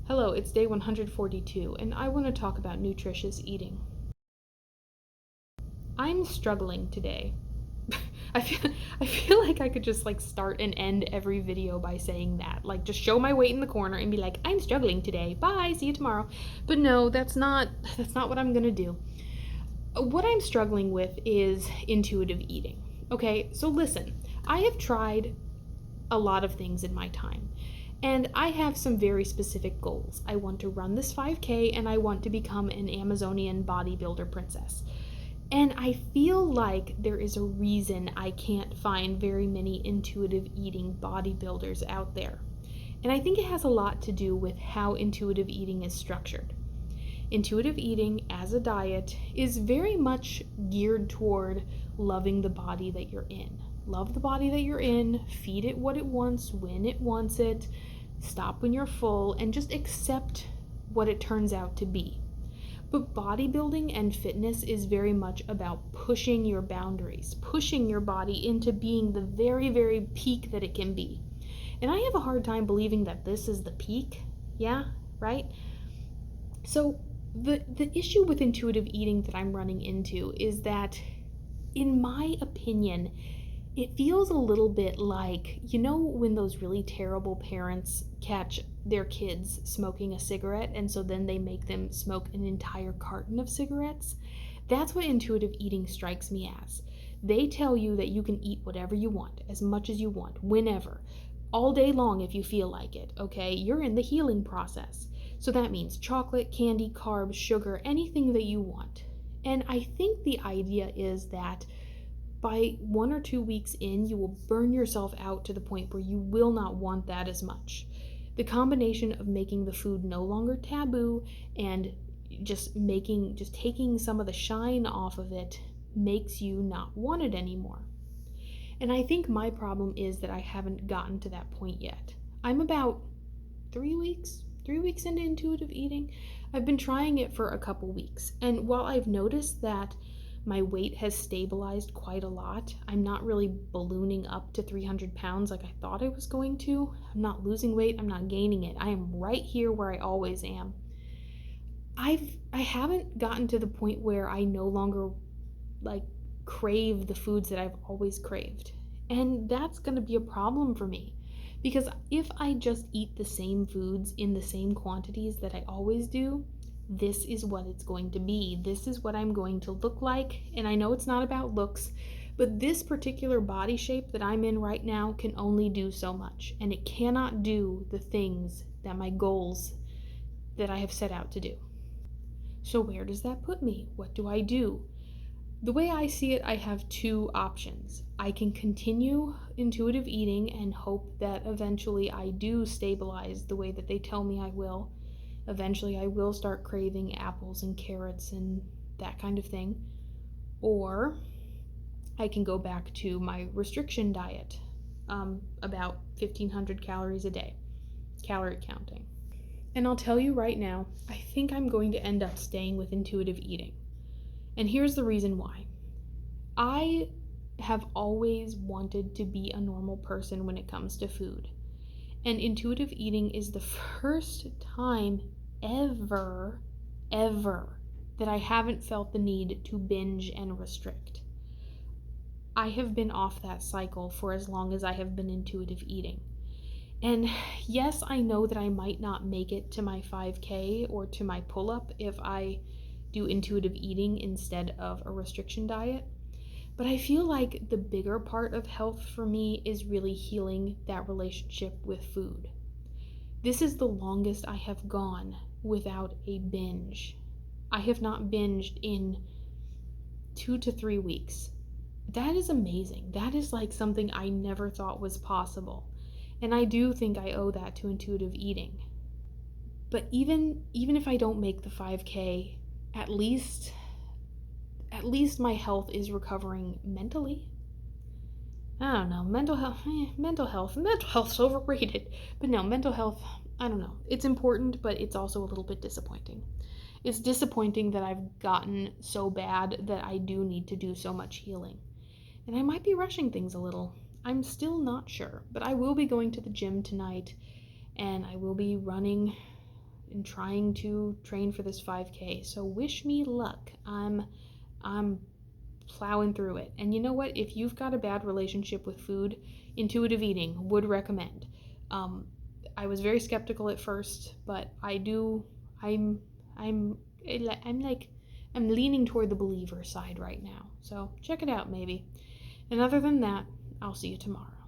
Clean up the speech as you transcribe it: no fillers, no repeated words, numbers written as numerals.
Hello, it's day 142, and I want to talk about nutritious eating. I'm struggling today. I feel I feel like I could just start and end every video by saying that. Like just show my weight in the corner and be like, "I'm struggling today. Bye, see you tomorrow." But no, that's not what I'm going to do. What I'm struggling with is intuitive eating. Okay? So listen, I have tried a lot of things in my time. And I have some very specific goals. I want to run this 5K and I want to become an Amazonian bodybuilder princess. And I feel like there is a reason I can't find very many intuitive eating bodybuilders out there. And I think it has a lot to do with how intuitive eating is structured. Intuitive eating as a diet is very much geared toward loving the body that you're in. Love the body that you're in, feed it what it wants, when it wants it, stop when you're full, and just accept what it turns out to be. But bodybuilding and fitness is very much about pushing your boundaries, pushing your body into being the very, very peak that it can be. And I have a hard time believing that this is the peak. Yeah, right? So the issue with intuitive eating that I'm running into is that, in my opinion, it feels a little bit like, when those really terrible parents catch their kids smoking a cigarette and so then they make them smoke an entire carton of cigarettes? That's what intuitive eating strikes me as. They tell you that you can eat whatever you want, as much as you want, whenever, all day long if you feel like it, okay? You're in the healing process. So that means chocolate, candy, carbs, sugar, anything that you want. And I think the idea is that by 1 or 2 weeks in, you will burn yourself out to the point where you will not want that as much. The combination of making the food no longer taboo and just taking some of the shine off of it makes you not want it anymore. And I think my problem is that I haven't gotten to that point yet. I'm about 3 weeks into intuitive eating. I've been trying it for a couple weeks, and while I've noticed that my weight has stabilized quite a lot, I'm not really ballooning up to 300 pounds like I thought I was going to. I'm not losing weight, I'm not gaining it. I am right here where I always am. I haven't gotten to the point where I no longer like crave the foods that I've always craved. And that's going to be a problem for me. Because if I just eat the same foods in the same quantities that I always do, this is what it's going to be. This is what I'm going to look like. And I know it's not about looks, but this particular body shape that I'm in right now can only do so much. And it cannot do the things that my goals that I have set out to do. So where does that put me? What do I do? The way I see it, I have two options. I can continue intuitive eating and hope that eventually I do stabilize the way that they tell me I will. Eventually, I will start craving apples and carrots and that kind of thing. Or I can go back to my restriction diet, about 1,500 calories a day, calorie counting. And I'll tell you right now, I think I'm going to end up staying with intuitive eating. And here's the reason why. I have always wanted to be a normal person when it comes to food. And intuitive eating is the first time ever that I haven't felt the need to binge and restrict. I have been off that cycle for as long as I have been intuitive eating. And yes, I know that I might not make it to my 5K or to my pull-up if I do intuitive eating instead of a restriction diet. But I feel like the bigger part of health for me is really healing that relationship with food. This is the longest I have gone without a binge. I have not binged in 2 to 3 weeks. That is amazing. That is like something I never thought was possible. And I do think I owe that to intuitive eating. But even if I don't make the 5K, at least my health is recovering mentally. I don't know, mental health's overrated. But no, mental health, I don't know. It's important, but it's also a little bit disappointing. It's disappointing that I've gotten so bad that I do need to do so much healing. And I might be rushing things a little. I'm still not sure, but I will be going to the gym tonight, and I will be running in trying to train for this 5K. So wish me luck. I'm plowing through it. And you know what? If you've got a bad relationship with food, intuitive eating would recommend. I was very skeptical at first, but I'm I'm I'm leaning toward the believer side right now. So check it out maybe. And other than that, I'll see you tomorrow.